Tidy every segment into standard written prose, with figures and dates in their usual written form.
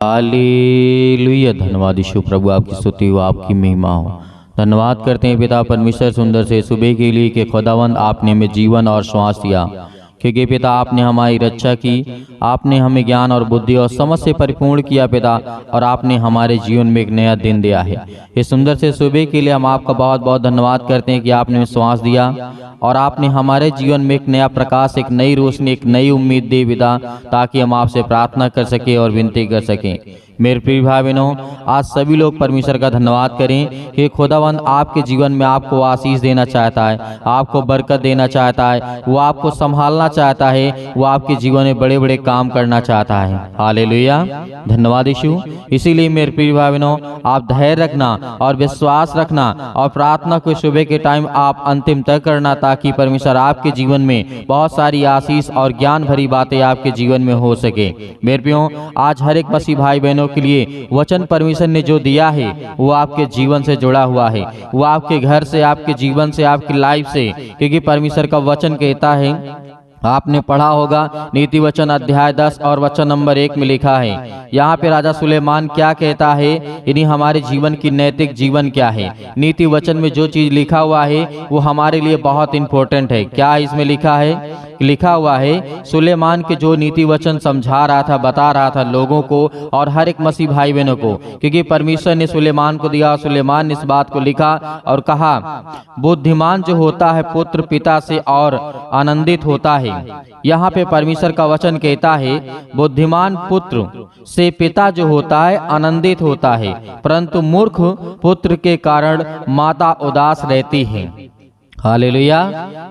Hallelujah. धन्यवाद यीशु प्रभु, आपकी स्तुति हो, आपकी महिमा हो। धन्यवाद करते हैं पिता परमेश्वर सुंदर से सुबह के लिए कि खुदावंद आपने हमें जीवन और श्वास दिया, क्योंकि पिता आपने हमारी रक्षा की, आपने हमें ज्ञान और बुद्धि और समझ से परिपूर्ण किया पिता, और आपने हमारे जीवन में एक नया दिन दिया है। इस सुंदर से सुबह के लिए हम आपका बहुत बहुत धन्यवाद करते हैं कि आपने हमें श्वास दिया और आपने हमारे जीवन में एक नया प्रकाश, एक नई रोशनी, एक नई उम्मीद दी पिता, ताकि हम आपसे प्रार्थना कर सकें और विनती कर सकें। मेरे प्रिय भाई बहनों, आज सभी लोग परमेश्वर का धन्यवाद करें कि खुदावंद आपके जीवन में आपको आशीष देना चाहता है, आपको बरकत देना चाहता है, वो आपको संभालना चाहता है, वो आपके जीवन में बड़े बड़े काम करना चाहता है। हालेलुया, धन्यवाद यीशु। इसीलिए मेरे प्रिय भाई बहनों, आप धैर्य रखना और विश्वास रखना और प्रार्थना को सुबह के टाइम आप अंतिम तक करना, ताकि परमेश्वर आपके जीवन में बहुत सारी आशीष और ज्ञान भरी बातें आपके जीवन में हो सके। मेरे प्रियो, आज हर एक मसीह भाई बहनों के लिए वचन परमेश्वर ने जो दिया है वो आपके जीवन से जुड़ा हुआ है, वो आपके घर से, आपके जीवन से, आपकी लाइफ से, क्योंकि परमेश्वर का वचन कहता है, आपने पढ़ा होगा नीति वचन अध्याय 10 और वचन नंबर 1 में लिखा है। यहाँ पे राजा सुलेमान क्या कहता है, यानी हमारे जीवन की नैतिक जीवन क्या है। नीति वचन में जो चीज लिखा हुआ है वो हमारे लिए बहुत इंपॉर्टेंट है। क्या इसमें लिखा है? लिखा हुआ है, सुलेमान के जो नीति वचन समझा रहा था, बता रहा था लोगों को और हर एक मसीह भाई बहनों को, क्योंकि परमेश्वर ने सुलेमान को दिया। सुलेमान ने इस बात को लिखा और कहा, बुद्धिमान जो होता है पुत्र पिता से और आनंदित होता है। यहाँ पे परमेश्वर का वचन कहता है, बुद्धिमान पुत्र से पिता जो होता है आनंदित होता है, परंतु मूर्ख पुत्र के कारण माता उदास रहती है। हालेलुया।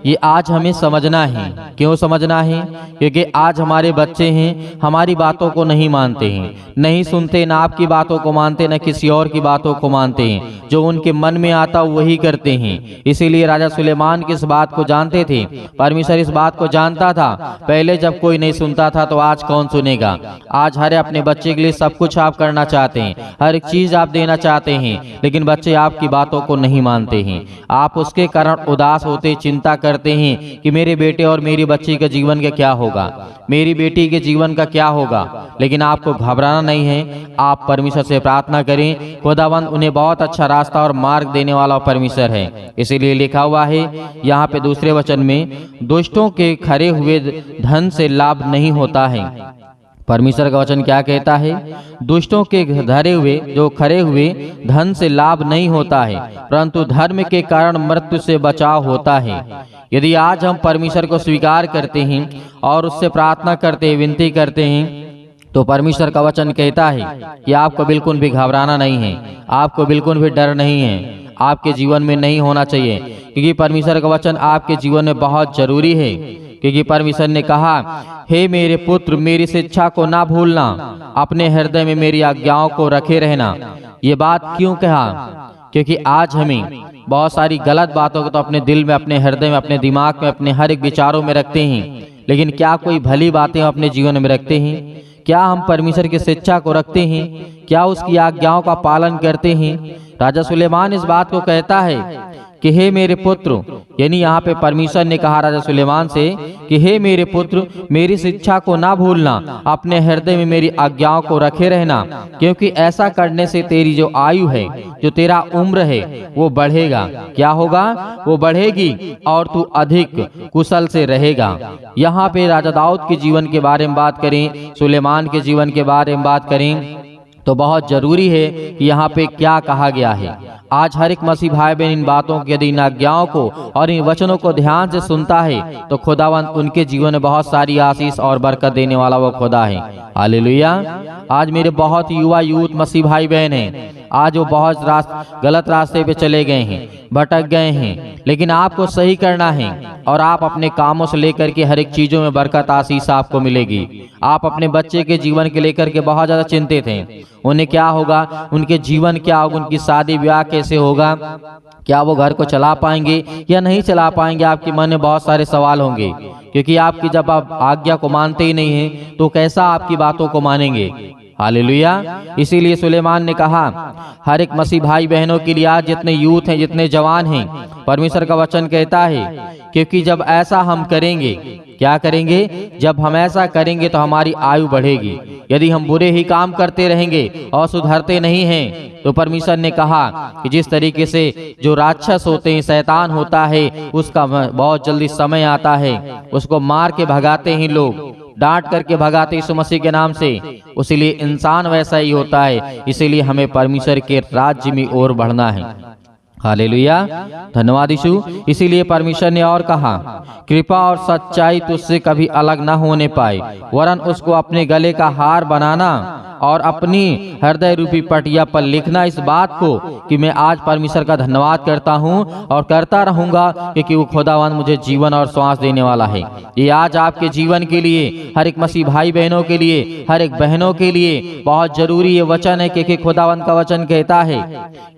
ये आज हमें समझना है। क्यों समझना है? क्योंकि आज हमारे बच्चे हैं, हमारी बातों को नहीं मानते हैं, नहीं सुनते, ना आपकी बातों को मानते, न किसी और की बातों को मानते हैं। जो उनके मन में आता वही करते हैं। इसीलिए राजा सुलेमान की इस बात को जानते थे, परमेश्वर इस बात को जानता था। पहले जब कोई नहीं सुनता था तो आज कौन सुनेगा? आज हर अपने बच्चे के लिए सब कुछ आप करना चाहते हैं, हर एक चीज आप देना चाहते हैं, लेकिन बच्चे आपकी बातों को नहीं मानते हैं। आप उसके कारण उदास होते, चिंता करते हैं कि मेरे बेटे और मेरी बच्ची के जीवन का क्या होगा, मेरी बेटी के जीवन का क्या होगा। लेकिन आपको घबराना नहीं है, आप परमेश्वर से प्रार्थना करें। खुदावंद उन्हें बहुत अच्छा रास्ता और मार्ग देने वाला परमेश्वर है। इसीलिए लिखा हुआ है यहाँ पे दूसरे वचन में, दुष्टों के खरे हुए धन से लाभ नहीं होता है। परमेश्वर का वचन क्या कहता है? दुष्टों के धरे हुए, जो खरे हुए धन से लाभ नहीं होता है, परंतु धर्म के कारण मृत्यु से बचाव होता है। यदि आज हम परमेश्वर को स्वीकार करते हैं और उससे प्रार्थना करते हैं, विनती करते हैं, तो परमेश्वर का वचन कहता है कि आपको बिल्कुल भी घबराना नहीं है, आपको बिल्कुल भी डर नहीं है, आपके जीवन में नहीं होना चाहिए, क्योंकि परमेश्वर का वचन आपके जीवन में बहुत जरूरी है। क्योंकि परमेश्वर ने कहा, हे मेरे पुत्र, मेरी शिक्षा को ना भूलना, अपने हृदय में मेरी आज्ञाओं को रखे रहना। ये बात क्यों कहा? क्योंकि आज हमें बहुत सारी गलत बातों को तो अपने दिल में, अपने हृदय में, अपने दिमाग में, अपने हर एक विचारों में रखते हैं, लेकिन क्या कोई भली बातें अपने जीवन में रखते हैं? क्या हम परमेश्वर की शिक्षा को रखते हैं? क्या उसकी आज्ञाओं का पालन करते हैं? राजा सुलेमान इस बात को कहता है कि हे मेरे पुत्र, यानी यहाँ पे परमेश्वर ने कहा राजा सुलेमान से कि हे मेरे पुत्र, मेरी शिक्षा को ना भूलना, अपने हृदय में मेरी आज्ञाओं को रखे रहना, क्योंकि ऐसा करने से तेरी जो आयु है, जो तेरा उम्र है, वो बढ़ेगा। क्या होगा? वो बढ़ेगी और तू अधिक कुशल से रहेगा। यहाँ पे राजा दाऊद के जीवन के बारे में बात करें, सुलेमान के जीवन के बारे में बात करें, तो बहुत जरूरी है कि यहाँ पे क्या कहा गया है। आज हर एक मसीह भाई बहन इन बातों के, यदि इन आज्ञाओं को और इन वचनों को ध्यान से सुनता है, तो खुदावंद उनके जीवन में बहुत सारी आशीष और बरकत देने वाला वो खुदा है। हालेलुया। आज मेरे बहुत युवा यूथ मसीह भाई बहन हैं, आज वो बहुत गलत रास्ते पे चले गए हैं, भटक गए हैं, लेकिन आपको सही करना है और आप अपने कामों से लेकर के हर एक चीजों में बरकत, आशीष आपको मिलेगी। आप अपने बच्चे के जीवन के लेकर के बहुत ज्यादा चिंतित हैं, उन्हें क्या होगा, उनके जीवन क्या होगा, उनकी शादी ब्याह कैसे होगा, क्या वो घर को चला पाएंगे या नहीं चला पाएंगे। आपके मन में बहुत सारे सवाल होंगे, क्योंकि आपकी जब आप आज्ञा को मानते ही नहीं हैं तो कैसा आपकी बातों को मानेंगे। हालेलुया। इसीलिए सुलेमान ने कहा, हर एक मसीह भाई बहनों के लिए, आज जितने यूथ हैं, जितने जवान हैं, परमेश्वर का वचन कहता है, क्योंकि जब ऐसा हम करेंगे, क्या करेंगे? जब हम ऐसा करेंगे तो हमारी आयु बढ़ेगी। यदि हम बुरे ही काम करते रहेंगे और सुधरते नहीं हैं, तो परमेश्वर ने कहा कि जिस तरीके से जो राक्षस होते हैं, शैतान होता है, उसका बहुत जल्दी समय आता है, उसको मार के भगाते हैं लोग, डांट करके भगाते यीशु मसीह के नाम से। इसीलिए इंसान वैसा ही होता है। इसीलिए हमें परमेश्वर के राज्य में ओर बढ़ना है। हालेलुया, धन्यवाद यीशु। इसीलिए परमेश्वर ने और कहा, कृपा और सच्चाई तुझसे कभी अलग न होने पाए, वरन उसको अपने गले का हार बनाना और अपनी हृदय रूपी पटिया पर लिखना इस बात को कि मैं आज परमेश्वर का धन्यवाद करता हूँ और करता रहूंगा, क्योंकि वो खुदावन मुझे जीवन और श्वास देने वाला है। ये आज आपके जीवन के लिए, हर एक मसीह भाई बहनों के लिए, हर एक बहनों के लिए बहुत जरूरी ये वचन है, क्योंकि खुदावन का वचन कहता है,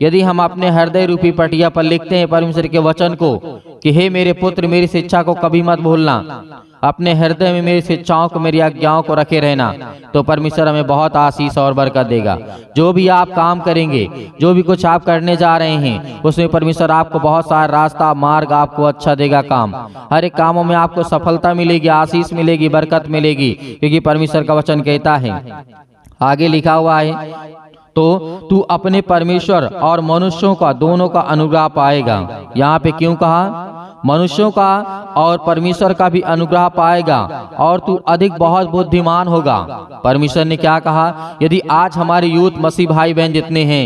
यदि हम अपने हृदय रूपी पटिया पर लिखते हैं परमेश्वर के वचन को कि हे मेरे पुत्र, मेरी शिक्षा को कभी मत भूलना, अपने हृदय में मेरी शिक्षाओं को, मेरी आज्ञाओं को रखे रहना, तो परमेश्वर हमें बहुत आशीष और बरकत देगा। जो भी आप काम करेंगे, जो भी कुछ आप करने जा रहे हैं, उसमें परमेश्वर आपको बहुत सारा रास्ता, मार्ग आपको अच्छा देगा। काम, हर एक कामों में आपको सफलता मिलेगी, आशीष मिलेगी, बरकत मिलेगी, क्योंकि परमेश्वर का वचन कहता है, आगे लिखा हुआ है, तो तू अपने परमेश्वर और मनुष्यों का दोनों का अनुग्रह पाएगा। यहाँ पे क्यों कहा? मनुष्यों का और परमेश्वर का भी अनुग्रह पाएगा और तू अधिक बहुत बुद्धिमान होगा। परमेश्वर ने क्या कहा? यदि आज हमारे यूथ मसीह भाई बहन जितने हैं,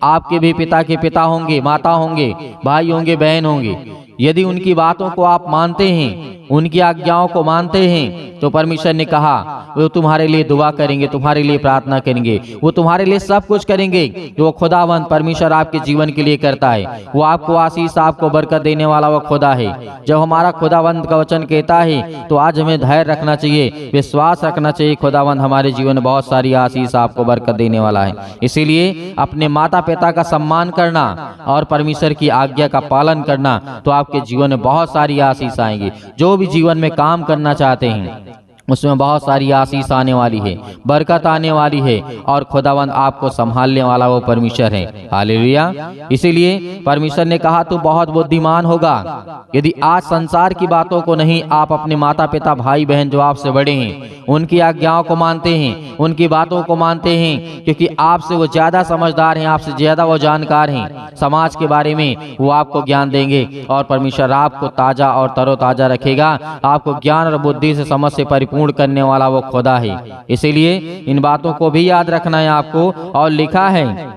आपके भी पिता के पिता होंगे, माता होंगे, भाई होंगे, बहन होंगे, यदि उनकी बातों को आप मानते हैं, उनकी आज्ञाओं को मानते हैं, तो परमेश्वर ने कहा वो तुम्हारे लिए दुआ करेंगे, तुम्हारे लिए प्रार्थना करेंगे, वो तुम्हारे लिए सब कुछ करेंगे जो वो खुदावंद परमेश्वर आपके जीवन के लिए करता है। वो आपको आशीष, आपको बरकत देने वाला वो खुदा है। जब हमारा खुदावंद का वचन कहता है, तो आज हमें धैर्य रखना चाहिए, विश्वास रखना चाहिए, खुदावंद हमारे जीवन में बहुत सारी आशीष, आपको बरकत देने वाला है। इसीलिए अपने माता पिता का सम्मान करना और परमेश्वर की आज्ञा का पालन करना, तो आपके जीवन में बहुत सारी आशीष आएंगी। जो भी जीवन में काम करना चाहते हैं, उसमें बहुत सारी आशीष आने वाली है, बरकत आने वाली है, और खुदावंद आपको संभालने वाला वो परमेश्वर है। हालेलुया। इसीलिए परमेश्वर ने कहा तू बहुत बुद्धिमान होगा। यदि आज संसार की बातों को नहीं, आप अपने माता पिता, भाई बहन जो आपसे बड़े हैं, उनकी आज्ञाओं को मानते हैं, उनकी बातों को मानते हैं, क्योंकि आपसे वो ज्यादा समझदार हैं, आपसे ज्यादा वो जानकार हैं समाज के बारे में, वो आपको ज्ञान देंगे और परमेश्वर आपको ताजा और तरोताजा रखेगा। आपको ज्ञान और बुद्धि से, समझ से परिपूर्ण करने वाला वो खुदा है। इसीलिए इन बातों को भी याद रखना है आपको। और लिखा है,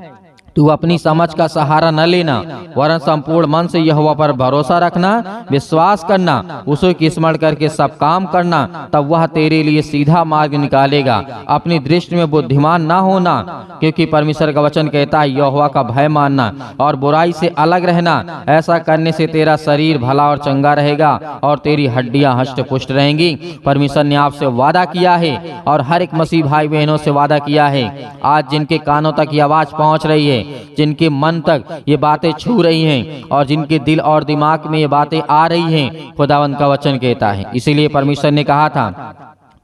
तू अपनी समझ का सहारा न लेना, वरन संपूर्ण मन से यहोवा पर भरोसा रखना, विश्वास करना, उसे की स्मरण करके सब काम करना, तब वह तेरे लिए सीधा मार्ग निकालेगा। अपनी दृष्टि में बुद्धिमान ना होना, क्योंकि परमेश्वर का वचन कहता है यहोवा का भय मानना और बुराई से अलग रहना। ऐसा करने से तेरा शरीर भला और चंगा रहेगा और तेरी हड्डियां हष्ट पुष्ट रहेंगी। परमेश्वर ने आपसे वादा किया है और हर एक मसीह भाई बहनों से वादा किया है। आज जिनके कानों तक ये आवाज पहुंच रही है, जिनके मन तक ये बातें छू रही हैं और जिनके दिल और दिमाग में ये बातें आ रही हैं, खुदावंद का वचन कहता है। इसीलिए परमेश्वर ने कहा था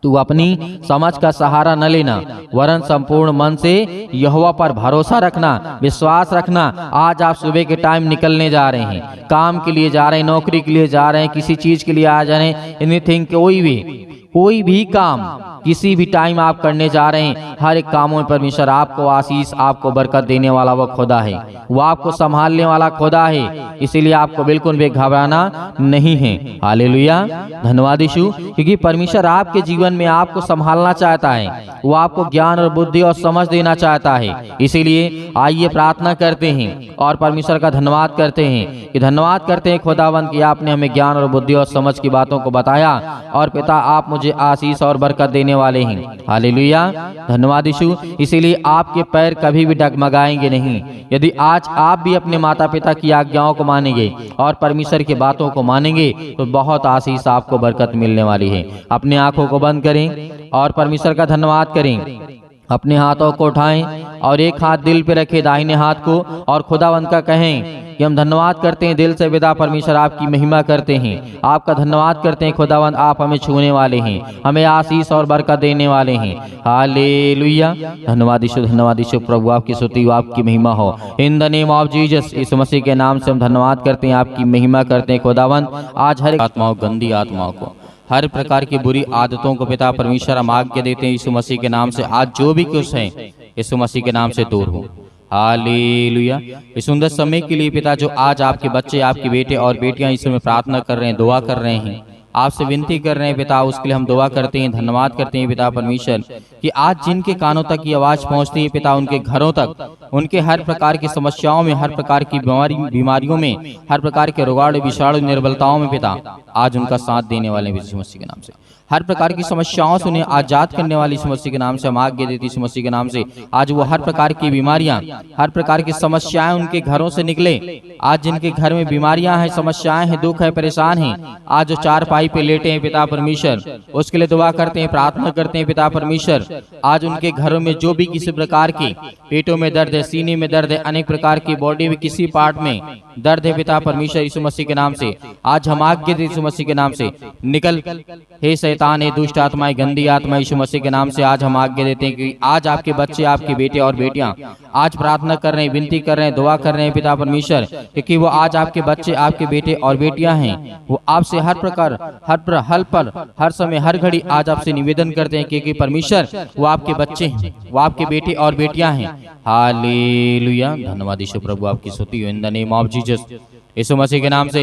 तू अपनी समझ का सहारा न लेना, वरन संपूर्ण मन से यहोवा पर भरोसा रखना, विश्वास रखना। आज आप सुबह के टाइम निकलने जा रहे हैं, काम के लिए जा रहे हैं, नौकरी के लिए जा रहे हैं, किसी चीज के लिए आ जा रहे हैं, एनीथिंग, कोई भी काम किसी भी टाइम आप करने जा रहे हैं, हर एक कामों में परमेश्वर आपको आशीष, आपको बरकत देने वाला वो खुदा है। वो आपको संभालने वाला खुदा है। इसीलिए आपको बिल्कुल भी घबराना नहीं है। हालेलुया, धन्यवाद यीशु। क्योंकि परमेश्वर आपके जीवन में आपको संभालना चाहता है, वो आपको ज्ञान और बुद्धि और समझ देना चाहता है। इसीलिए आइए प्रार्थना करते हैं और परमेश्वर का धन्यवाद करते हैं कि धन्यवाद करते हैं खुदावंद कि आपने हमें ज्ञान और बुद्धि और समझ की बातों को बताया, और पिता आप मुझे आशीष और बरकत देने वाले हैं। हालेलुया, धन्यवाद यीशु। इसीलिए आपके पैर कभी भी डगमगाएंगे नहीं। यदि आज आप भी अपने माता पिता की आज्ञाओं को मानेंगे और परमेश्वर की बातों को मानेंगे, तो बहुत आशीष, आपको बरकत मिलने वाली है। अपने आंखों को बंद करें और परमेश्वर का धन्यवाद करें। अपने हाथों को उठाएं और एक हाथ दिल पे रखें, दाहिने हाथ को, और खुदावंद का कहें कि हम धन्यवाद करते हैं दिल से विदा परमेश्वर, आपकी महिमा करते हैं, आपका धन्यवाद करते हैं खुदावंद, आप हमें छूने वाले हैं, हमें आशीष और बरकत देने वाले हैं। हालेलुया, धन्यवाद यीशु, धन्यवाद यीशु। प्रभु आपकी स्तुति हो, आपकी महिमा हो। In the name of Jesus, इस मसीह के नाम से हम धन्यवाद करते हैं, आपकी महिमा करते हैं खुदावंद। आज हर आत्माओं, गंदी आत्माओं को हर प्रकार की बुरी आदतों को पिता परमेश्वर हम आज्ञा देते हैं यीशु मसीह के नाम से। आज जो भी कुछ है यीशु मसीह के नाम से दूर हो। हालेलुया। इस सुंदर समय के लिए पिता जो आज आपके बच्चे, आपके बेटे और बेटियां यीशु में प्रार्थना कर रहे हैं, दुआ कर रहे हैं, आपसे विनती कर रहे हैं पिता, उसके लिए हम दुआ करते हैं, धन्यवाद करते हैं पिता परमेश्वर कि आज जिनके कानों तक ये आवाज पहुंचती है पिता, उनके घरों तक, उनके हर प्रकार की समस्याओं में, हर प्रकार की बीमारियों में, हर प्रकार के रोगाणु विषाणु निर्बलताओं में पिता आज उनका साथ देने वाले यीशु मसीह के नाम से। हर प्रकार की समस्याओं से उन्हें आजाद करने वाली यीशु मसीह के नाम से हम आज्ञा देते यीशु मसीह के नाम से। आज वो हर प्रकार की बीमारियां, हर प्रकार की समस्याएं उनके घरों से निकले। आज जिनके घर में बीमारियां हैं, समस्याएं हैं, दुख है, परेशान हैं, आज जो चारपाई पे लेटे हैं पिता परमेश्वर, उसके लिए दुआ करते हैं, प्रार्थना करते हैं पिता परमेश्वर। आज उनके घरों में जो भी किसी प्रकार की पेटों में दर्द है, सीने में दर्द है, अनेक प्रकार की बॉडी में किसी पार्ट में दर्द है पिता परमेश्वर यीशु मसीह के नाम से आज हम आज्ञा देते यीशु मसीह के नाम से निकल। हे शैतान, हे दुष्ट आत्माएं, गंदी आत्मा, यीशु मसीह के नाम से आज हम आज्ञा देते हैं कि आज आपके बच्चे, आपके बेटे और बेटियां आज प्रार्थना कर रहे हैं, विनती कर रहे हैं, दुआ कर रहे हैं पिता परमेश्वर, क्योंकि वो आज आपके बच्चे, आपके बेटे और बेटियां हैं। वो आपसे हर प्रकार, हर पल, हर समय, हर घड़ी आज आपसे निवेदन करते हैं, क्योंकि परमेश्वर वो आपके बच्चे हैं, वो आपके बेटे और बेटियां हैं। हालेलुया। धन्यवाद यीशु प्रभु, आपकी स्तुति हो in the name of Jesus. Yeshu Masih के नाम से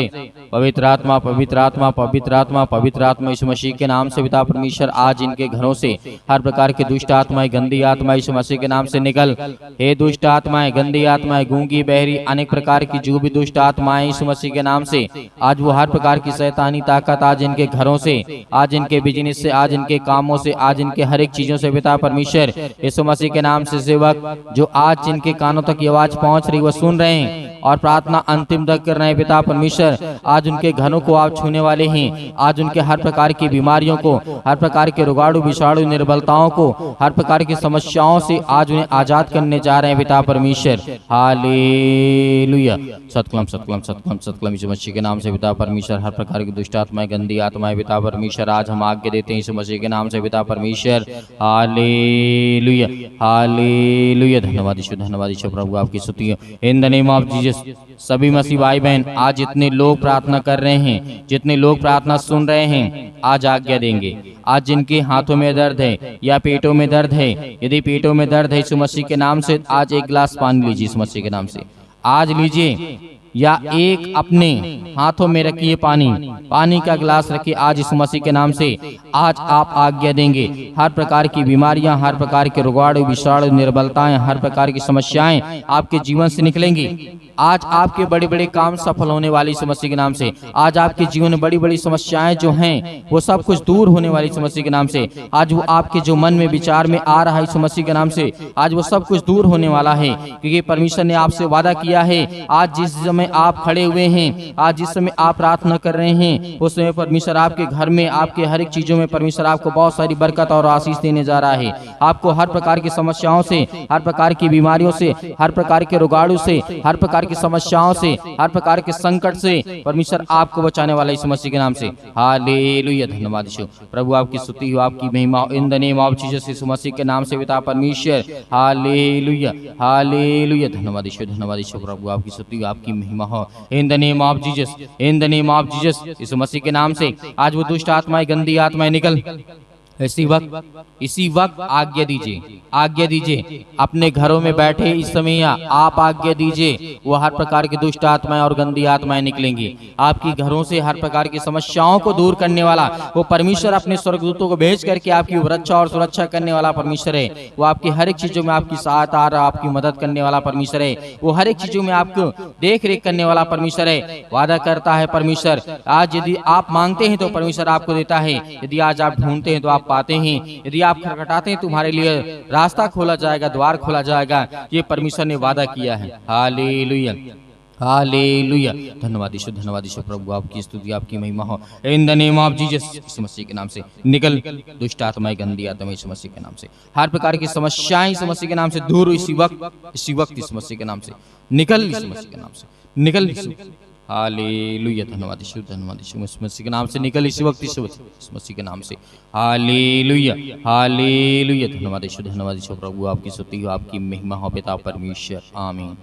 पवित्र आत्मा, पवित्र आत्मा, पवित्र आत्मा, पवित्र आत्मा यीशु मसीह के नाम से पिता परमेश्वर आज इनके घरों से हर प्रकार की दुष्ट आत्माएं, गंदी आत्मा यीशु मसीह के नाम से निकल। हे दुष्ट आत्माएं, गंदी आत्माएं, गूंगी, बहरी, अनेक प्रकार की जो भी दुष्ट आत्माएं यीशु मसीह के नाम से आज वो हर प्रकार की शैतानी ताकत आज इनके घरों से, आज इनके बिजनेस से, आज इनके कामों से, आज इनके हर एक चीजों से पिता परमेश्वर यीशु मसीह के नाम से सेवक जो आज जिनके कानों तक ये आवाज पहुंच रही, वो सुन रहे हैं और प्रार्थना अंतिम तक कर रहे हैं पिता परमेश्वर, आज उनके घरों को आप छूने वाले हैं। आज उनके हर प्रकार की बीमारियों को, हर प्रकार के रोगाणु विषाणु निर्बलताओं को, हर प्रकार की समस्याओं से आज उन्हें आजाद करने जा रहे हैं पिता परमेश्वर। हालेलुया। सतकलम सतकलम सतकलम सतकलम यीशु मसीह के नाम से पिता परमेश्वर हर प्रकार की दुष्ट आत्माएं, गंदी आत्माएं पिता परमेश्वर आज हम आज्ञा देते हैं यीशु मसीह के नाम से पिता परमेश्वर। Hallelujah, hallelujah. धन्यवाद यीशु, धन्यवाद यीशु प्रभु, आपकी स्तुति हो in the name of Jesus. सभी मसीह भाई बहन आज जितने लोग प्रार्थना कर रहे हैं, जितने लोग प्रार्थना सुन रहे हैं, आज आज्ञा देंगे। आज जिनके हाथों में दर्द है या पेटों में दर्द है, यदि पेटों में दर्द है यीशु मसीह के नाम से आज एक गिलास पानी लीजिए यीशु मसीह के नाम से, आज लीजिए, या एक अपने हाथों में रखिए पानी का गिलास रखिए आज यीशु मसीह के नाम से आज आप आज्ञा देंगे। हर प्रकार की बीमारियां, हर प्रकार के रोगाणु विषाणु निर्बलताएं, हर प्रकार की समस्याएं आपके जीवन से निकलेंगी। आज आपके बड़े बड़े काम सफल होने वाली यीशु मसीह के नाम से। आज आपके जीवन में बड़ी बड़ी समस्याएं जो हैं वो सब कुछ दूर होने वाली यीशु मसीह के नाम से। आज वो आपके जो मन में विचार में आ रहा है यीशु मसीह के नाम से, आज वो सब कुछ दूर होने वाला है, क्योंकि परमेश्वर ने आपसे वादा किया है। आज जिस समय आप खड़े हुए हैं, आज जिस समय आप प्रार्थना कर रहे हैं, उस समय परमेश्वर आपके घर में, आपके हर एक चीजों में परमेश्वर आपको बहुत सारी बरकत और आशीष देने जा रहा है। आपको हर प्रकार की समस्याओं से, हर प्रकार की बीमारियों से, हर प्रकार के रोगाणु से, हर प्रकार की समस्याओं से, हर प्रकार के संकट से परमेश्वर आपको बचाने वाला यीशु मसीह के नाम से। हालेलुया। धन्यवाद यीशु प्रभु, आपकी स्तुति हो, आपकी महिमा हो in the name of Jesus Yeshu Masih के नाम से पिता परमेश्वर। Hallelujah, hallelujah. धन्यवाद यीशु, धन्यवाद यीशु प्रभु, आपकी स्तुति हो, आपकी महिमा हो in the name of Jesus, in the name of Jesus Yeshu Masih के नाम से। आज वो दुष्ट आत्माएं, गंदी आत्माएं निकल। इसी वक्त आज्ञा दीजिए, आज्ञा दीजिए अपने घरों में बैठे इस समय आप आज्ञा दीजिए, वो हर प्रकार की दुष्ट आत्माएं और गंदी आत्माएं निकलेंगी आपकी घरों से। हर प्रकार की समस्याओं को दूर करने वाला वो परमेश्वर अपने स्वर्गदूतों को भेज करके आपकी रक्षा और सुरक्षा करने वाला परमेश्वर है। वो आपकी हर एक चीजों में आपकी सहायता और आपकी मदद करने वाला परमेश्वर है। वो हर एक चीजों में आपको देख रेख करने वाला परमेश्वर है। वादा करता है परमेश्वर, आज यदि आप मांगते हैं तो परमेश्वर आपको देता है, यदि आज आप ढूंढते हैं तो आप पाते हैं, यदि आप खटखटाते हैं तुम्हारे लिए रास्ता खोला जाएगा, द्वार खोला जाएगा। ये परमेश्वर ने वादा किया है। Hallelujah, hallelujah. धन्यवाद यीशु, धन्यवाद यीशु प्रभु, आपकी स्तुति, आपकी महिमा हो in the name of Jesus Yeshu Masih के नाम से। निकल दुष्ट आत्माएं, गंदी आत्माएं यीशु मसीह के नाम से। हर प्रकार की समस्याएं यीशु मसीह के नाम से दूर इसी वक्त यीशु मसीह के नाम से निकल, यीशु मसीह के नाम से निकल। हालेलुया। धन्यवाद यीशु, धन्यवाद यीशु मसीह के नाम से निकल इसी वक्त यीशु मसीह के नाम से। Hallelujah, hallelujah. धन्यवाद यीशु, धन्यवाद यीशु प्रभु, आपकी स्तुति हो, आपकी महिमा हो पिता परमेश्वर। आमीन।